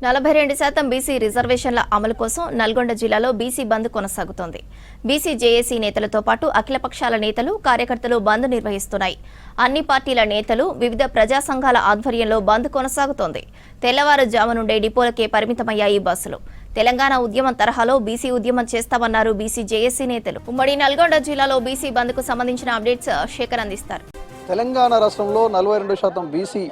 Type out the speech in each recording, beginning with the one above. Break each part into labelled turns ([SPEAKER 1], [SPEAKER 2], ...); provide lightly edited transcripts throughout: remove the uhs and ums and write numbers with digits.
[SPEAKER 1] 42% BC రిజర్వేషన్ల అమలు కోసం నల్గొండ జిల్లాలో బీసీ బంద్ కొనసాగుతోంది. బీసీ జేఏసీ నేతలతో పాటు అఖిలపక్షాల నేతలు, కార్యకర్తలు బంద్ నిర్వహిస్తున్నాయి. అన్ని పార్టీల నేతలు, వివిధ ప్రజా సంఘాల ఆధ్వర్యంలో బంద్ కొనసాగుతోంది. తెల్లవారుజాము నుండే డిపోలకే పరిమితమయ్యాయి బస్సులు. తెలంగాణ ఉద్యమం తరహాలో బీసీ ఉద్యమం చేస్తామన్నారు బీసీ జేఏసీ నేతలు. ఉమ్మడి నల్గొండ జిల్లాలో బీసీ బంద్ కు సంబంధించిన అప్డేట్స్ శేఖర్ అందిస్తారు.
[SPEAKER 2] తెలంగాణ రాష్ట్రంలో 42% బీసీ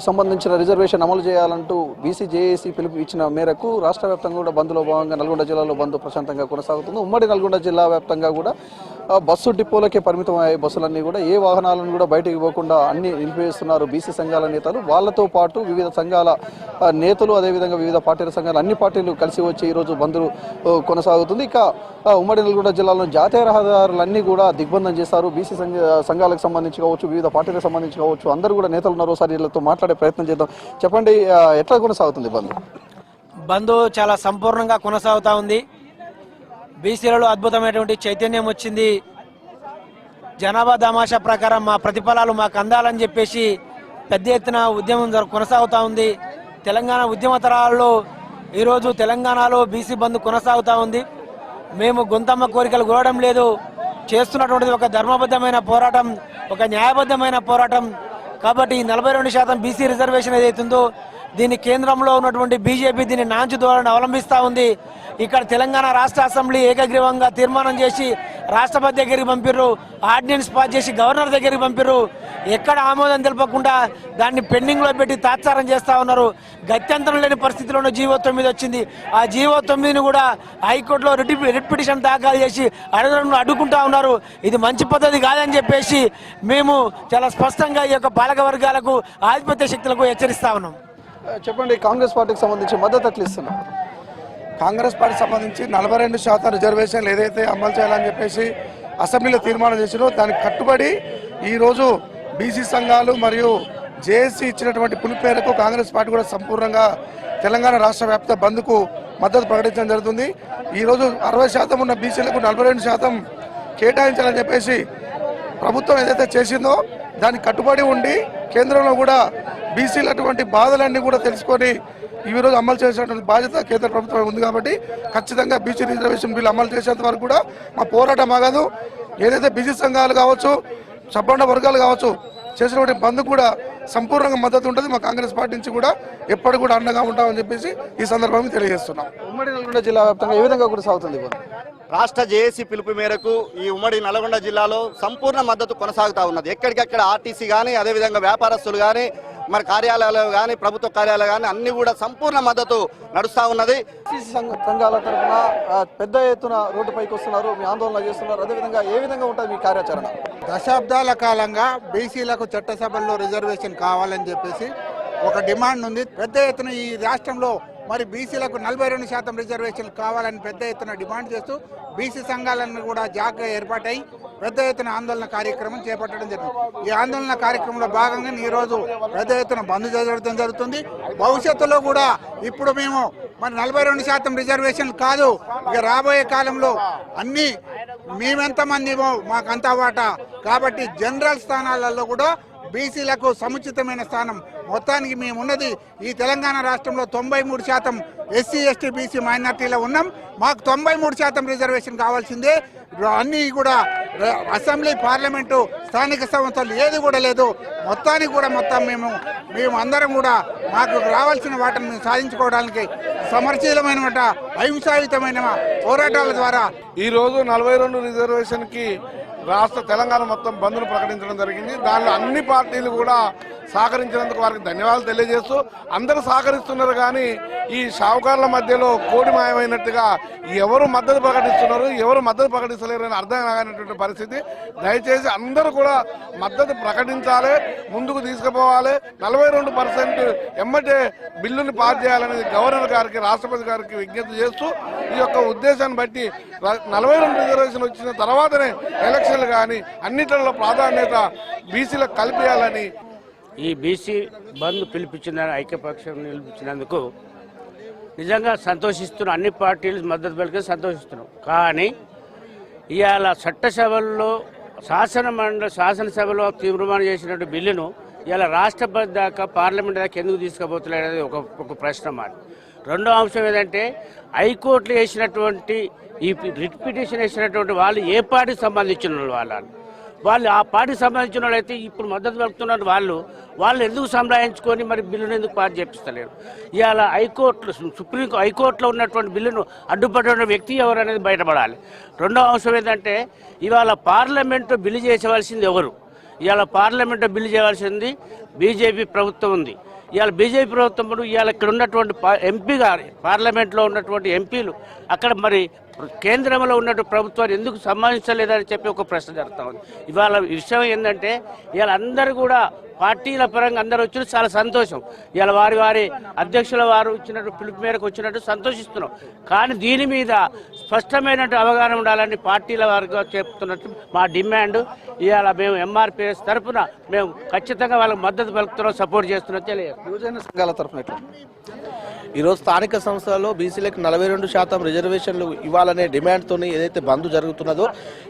[SPEAKER 2] సంబంధించిన రిజర్వేషన్ అమలు చేయాలంటూ బీసీ జేఏసీ పిలుపు ఇచ్చిన మేరకు రాష్ట్ర వ్యాప్తంగా కూడా బంద్లో భాగంగా నల్గొండ జిల్లాలో బంద్ ప్రశాంతంగా కొనసాగుతుంది. ఉమ్మడి నల్గొండ జిల్లా వ్యాప్తంగా కూడా బస్సు డిపోలకే పరిమితమయ్యాయి. బస్సులన్నీ కూడా ఏ వాహనాలను కూడా బయటకు ఇవ్వకుండా అన్ని నిలిపివేస్తున్నారు బీసీ సంఘాల నేతలు. వాళ్ళతో పాటు వివిధ సంఘాల నేతలు, అదేవిధంగా వివిధ పార్టీల సంఘాలు, అన్ని పార్టీలు కలిసి వచ్చి ఈరోజు బంద్ కొనసాగుతుంది. ఇక ఉమ్మడి నల్గొండ జిల్లాలో జాతీయ రహదారులన్నీ కూడా దిగ్బంధం చేశారు. బీసీ సంఘాలకు సంబంధించి కావచ్చు, వివిధ పార్టీలకు సంబంధించి కావచ్చు, అందరూ కూడా నేతలు ఉన్నారు. ఒకసారి వీళ్ళతో మాట్లాడే ప్రయత్నం చేద్దాం. చెప్పండి, ఎట్లా కొనసాగుతుంది బంద్?
[SPEAKER 3] బంద్ చాలా సంపూర్ణంగా కొనసాగుతా ఉంది. బీసీలలో అద్భుతమైనటువంటి చైతన్యం వచ్చింది. జనాభా దామాషా ప్రకారం మా ప్రతిఫలాలు మాకు అందాలని చెప్పేసి పెద్ద ఎత్తున ఉద్యమం కొనసాగుతూ ఉంది. తెలంగాణ ఉద్యమ తరాల్లో ఈరోజు తెలంగాణలో బీసీ బంద్ కొనసాగుతూ ఉంది. మేము గొంతమ్మ కోరికలు కోరడం లేదు, చేస్తున్నటువంటిది ఒక ధర్మబద్ధమైన పోరాటం, ఒక న్యాయబద్ధమైన పోరాటం. కాబట్టి 42% బీసీ రిజర్వేషన్ ఏదైతుందో దీన్ని కేంద్రంలో ఉన్నటువంటి బీజేపీ దీన్ని నాంచు ధోరణి అవలంబిస్తూ ఉంది. ఇక్కడ తెలంగాణ రాష్ట్ర అసెంబ్లీ ఏకగ్రీవంగా తీర్మానం చేసి రాష్ట్రపతి దగ్గరికి పంపిర్రు, ఆర్డినెన్స్ పాస్ చేసి గవర్నర్ దగ్గరికి పంపిర్రు. ఎక్కడ ఆమోదం తెలపకుండా దాన్ని పెండింగ్లో పెట్టి తాత్సారం చేస్తూ ఉన్నారు. గత్యంతరం లేని పరిస్థితిలోనే జీవో 9 వచ్చింది. ఆ జీవో 9ని కూడా హైకోర్టులో రిట్ పిటిషన్ దాఖలు చేసి అడ్డుకుంటా ఉన్నారు. ఇది మంచి పద్ధతి కాదని చెప్పేసి మేము చాలా స్పష్టంగా ఈ యొక్క పాలక వర్గాలకు, ఆధిపత్య శక్తులకు హెచ్చరిస్తా ఉన్నాం.
[SPEAKER 2] చెప్పండి, కాంగ్రెస్ పార్టీకి సంబంధించి మద్దతు ఎట్లా ఇస్తున్నారు?
[SPEAKER 4] కాంగ్రెస్ పార్టీ సంబంధించి 42% రిజర్వేషన్లు ఏదైతే అమలు చేయాలని చెప్పేసి అసెంబ్లీలో తీర్మానం చేసినో దానికి కట్టుబడి ఈరోజు బీసీ సంఘాలు మరియు జేఏసీ ఇచ్చినటువంటి పిలుపు మేరకు కాంగ్రెస్ పార్టీ కూడా సంపూర్ణంగా తెలంగాణ రాష్ట్ర వ్యాప్త బంద్కు మద్దతు ప్రకటించడం జరుగుతుంది. ఈరోజు 60% ఉన్న బీసీలకు 42% కేటాయించాలని చెప్పేసి ప్రభుత్వం ఏదైతే చేసిందో దానికి కట్టుబడి ఉండి కేంద్రంలో కూడా బీసీలు అటువంటి బాధలన్నీ కూడా తెలుసుకొని ఈరోజు అమలు చేసేటువంటి బాధ్యత కేంద్ర ప్రభుత్వం ఉంది. కాబట్టి ఖచ్చితంగా బీసీ రిజర్వేషన్ బిల్లు అమలు చేసేంత వరకు కూడా మా పోరాటం ఆగదు. ఏదైతే బీసీ సంఘాలు కావచ్చు, సబ్బండ వర్గాలు కావచ్చు చేసినటువంటి బంద్ కూడా సంపూర్ణంగా మద్దతు ఉంటుంది. మా కాంగ్రెస్ పార్టీ నుంచి కూడా ఎప్పటి కూడా అండగా ఉంటామని చెప్పేసి ఈ సందర్భంగా తెలియజేస్తున్నాం.
[SPEAKER 2] ఉమ్మడి నల్గొండ జిల్లా వ్యాప్తంగా ఏ విధంగా కొనసాగుతుంది?
[SPEAKER 5] రాష్ట్ర జేఏసీ పిలుపు మేరకు ఈ ఉమ్మడి నల్గొండ జిల్లాలో సంపూర్ణ మద్దతు కొనసాగుతూ ఉన్నది. ఎక్కడికక్కడ ఆర్టీసీ కానీ, అదేవిధంగా వ్యాపారస్తులు కానీ, మరి కార్యాలయాలు కానీ, ప్రభుత్వ కార్యాలయాలు కానీ అన్ని కూడా సంపూర్ణ మద్దతు నడుస్తూ ఉన్నది.
[SPEAKER 2] సంఘాల తరఫున పెద్ద ఎత్తున రోడ్డుపైకి వస్తున్నారు, మీ ఆందోళన చేస్తున్నారు. అదేవిధంగా ఏ విధంగా ఉంటుంది మీ కార్యాచరణ?
[SPEAKER 6] దశాబ్దాల కాలంగా బీసీలకు చట్టసభల్లో రిజర్వేషన్ కావాలని చెప్పేసి ఒక డిమాండ్ ఉంది. పెద్ద ఎత్తున ఈ రాష్ట్రంలో మరి బీసీలకు 42% రిజర్వేషన్లు కావాలని పెద్ద ఎత్తున డిమాండ్ చేస్తూ బీసీ సంఘాలను కూడా జాగ్రత్తగా ఏర్పాటై పెద్ద ఎత్తున ఆందోళన కార్యక్రమం చేపట్టడం జరిగింది. ఈ ఆందోళన కార్యక్రమంలో భాగంగా ఈరోజు పెద్ద ఎత్తున బంద్ జరగడం జరుగుతుంది. భవిష్యత్తులో కూడా ఇప్పుడు మేము మరి 42% రిజర్వేషన్లు కాదు, ఇక రాబోయే కాలంలో అన్ని మేమెంతమందిమో మాకంతా వాటా. కాబట్టి జనరల్ స్థానాలలో కూడా బీసీలకు సముచితమైన స్థానం. మొత్తానికి మేమున్నది ఈ తెలంగాణ రాష్ట్రంలో 93% ఎస్సీ, ఎస్టీ, బీసీ మైనార్టీలో ఉన్నాం. మాకు 93% రిజర్వేషన్ కావాల్సిందే. అన్నీ కూడా అసెంబ్లీ, పార్లమెంటు, స్థానిక సంస్థలు ఏది కూడా లేదు. మొత్తానికి కూడా మేము అందరం కూడా మాకు రావాల్సిన వాటిని మేము సాధించుకోవడానికి సమర్శీలమైన అహింసాయుతమైన పోరాటాల ద్వారా
[SPEAKER 4] ఈరోజు 42 రిజర్వేషన్కి రాష్ట్ర తెలంగాణ మొత్తం బంద్ను ప్రకటించడం జరిగింది. దానిలో అన్ని పార్టీలు కూడా సహకరించినందుకు వారికి ధన్యవాదాలు తెలియజేస్తూ, అందరూ సహకరిస్తున్నారు కానీ ఈ షావుకారుల మధ్యలో కోడి మాయమైనట్టుగా ఎవరు మద్దతు ప్రకటిస్తున్నారు, ఎవరు మద్దతు ప్రకటిస్తలేరు అని అర్థం కానటువంటి పరిస్థితి. దయచేసి అందరూ కూడా మద్దతు ప్రకటించాలి, ముందుకు తీసుకుపోవాలి. 42% ఎమ్మటే బిల్లుని పాస్ చేయాలనేది గవర్నర్ గారికి, రాష్ట్రపతి గారికి విజ్ఞప్తి చేస్తూ ఈ యొక్క ఉద్దేశాన్ని బట్టి 42 రిజర్వేషన్ వచ్చిన తర్వాతనే ఎలక్షన్లు కానీ అన్నింటిలో ప్రాధాన్యత బీసీలకు కల్పించాలని
[SPEAKER 7] ఈ బీసీ బంద్ పిలిపించిన ఐక్యపక్షం నిలిపించినందుకు నిజంగా సంతోషిస్తున్నాం. అన్ని పార్టీలు మద్దతు పలికి సంతోషిస్తున్నాం. కానీ ఇవాళ చట్టసభల్లో శాసనసభలో తీర్మానం చేసినటువంటి బిల్లును ఇలా రాష్ట్రపతి దాకా పార్లమెంట్ దాకా ఎందుకు తీసుకుపోతున్నారు అనేది ఒక ప్రశ్న మాట. రెండో అంశం ఏంటంటే హైకోర్టులో వేసినటువంటి ఈ రిట్ పిటిషన్ వేసినటువంటి వాళ్ళు ఏ పార్టీకి సంబంధించిన వాళ్ళు ఆ పార్టీకి సంబంధించిన వాళ్ళు అయితే ఇప్పుడు మద్దతు పలుకుతున్నారు. వాళ్ళు ఎందుకు సంప్రదించుకొని మరి బిల్లును ఎందుకు పాస్ చేపిస్తలేరు? ఇవాళ హైకోర్టులో ఉన్నటువంటి బిల్లును అడ్డుపడిన వ్యక్తి ఎవరు అనేది బయటపడాలి. రెండో అంశం ఏంటంటే ఇవాళ పార్లమెంటు బిల్లు చేసేవలసింది ఎవరు? ఇవాళ పార్లమెంటు బిల్లు చేయవలసింది బీజేపీ ప్రభుత్వం ఉంది. ఇవాళ బీజేపీ ప్రభుత్వం ఇవాళ ఇక్కడ ఉన్నటువంటి ఎంపీ గారు, పార్లమెంట్లో ఉన్నటువంటి ఎంపీలు అక్కడ మరి కేంద్రంలో ఉన్నటువంటి ప్రభుత్వాన్ని ఎందుకు సంబంధించలేదని చెప్పి ఒక ప్రశ్న జరుగుతూ ఉంది. ఇవాళ విషయం ఏంటంటే ఇవాళ అందరూ కూడా పార్టీల పరంగా అందరూ వచ్చిన చాలా సంతోషం. ఇవాళ వారి అధ్యక్షుల వారు ఇచ్చినట్టు పిలుపు మేరకు వచ్చినట్టు సంతోషిస్తున్నాం. కానీ దీని మీద స్పష్టమైన అవగాహన ఉండాలని పార్టీల వారిగా చెప్తున్నట్టు మా డిమాండ్. ఇవాళ మేము ఎంఆర్పిఎస్ తరఫున మేము ఖచ్చితంగా వాళ్ళకి మద్దతు పలుకుతున్నాం, సపోర్ట్ చేస్తున్నాం. తెలియదు
[SPEAKER 2] యువజన సంఘాల తరఫున ఎట్లా?
[SPEAKER 8] ఈరోజు స్థానిక సంస్థలలో బీసీలకు 42% రిజర్వేషన్లు ఇవ్వాలనే డిమాండ్తో ఏదైతే బంద్ జరుగుతున్నదో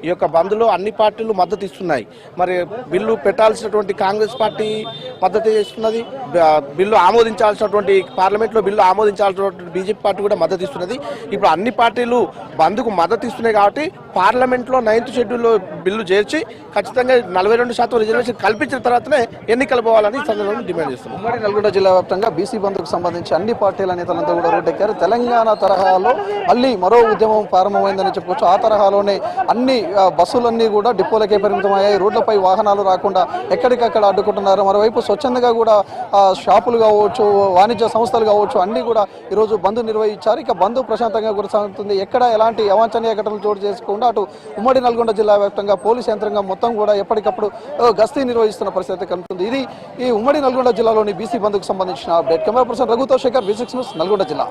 [SPEAKER 8] ఈ యొక్క బంద్లో అన్ని పార్టీలు మద్దతు ఇస్తున్నాయి. మరి బిల్లు పెట్టాల్సినటువంటి కాంగ్రెస్ పార్టీ మద్దతు ఇస్తున్నది, బిల్లు ఆమోదించాల్సినటువంటి పార్లమెంట్లో బిల్లు ఆమోదించాల్సినటువంటి బీజేపీ పార్టీ కూడా మద్దతు ఇస్తున్నది. ఇప్పుడు అన్ని పార్టీలు బంద్కు మద్దతు ఇస్తున్నాయి కాబట్టి పార్లమెంట్లో 9th షెడ్యూల్లో బిల్లు చేర్చి ఖచ్చితంగా 42% రిజర్వేషన్ కల్పించిన తర్వాతనే ఎన్నికలు పోవాలని ఈ సందర్భంగా డిమాండ్ చేస్తున్నాం.
[SPEAKER 2] ఉమ్మడి నల్గొండ జిల్లా వ్యాప్తంగా బీసీ బంద్కు సంబంధించి అన్ని పార్టీల నేతలంతా కూడా రోడ్డెక్కారు. తెలంగాణ తరహాలో మళ్ళీ మరో ఉద్యమం ప్రారంభమైందని చెప్పొచ్చు. ఆ తరహాలోనే అన్ని బస్సులన్నీ కూడా డిపోలకే పరిమితమయ్యాయి. రోడ్లపై వాహనాలు రాకుండా ఎక్కడికక్కడ అడ్డుకుంటున్నారు. మరోవైపు స్వచ్ఛందంగా కూడా షాపులు కావచ్చు, వాణిజ్య సంస్థలు కావచ్చు, అన్ని కూడా ఈరోజు బంద్ నిర్వహించారు. ఇక బంద్ ప్రశాంతంగా కొనసాగుతుంది. ఎక్కడ ఎలాంటి అవాంఛనీయ ఘటనలు చోటు చేసుకోకుండా అటు ఉమ్మడి నల్గొండ జిల్లా వ్యాప్తంగా పోలీస్ యంత్రాంగం మొత్తం కూడా ఎప్పటికప్పుడు గస్తీ నిర్వహిస్తున్న పరిస్థితి కలుగుతుంది. ఇది ఈ ఉమ్మడి నల్గొండ జిల్లాలోని బీసీ బంద్కు సంబంధించిన అప్డేట్. కెమెరా పర్సన్ రఘుతో శేఖర్, V6 న్యూస్, నల్గొండ జిల్లా.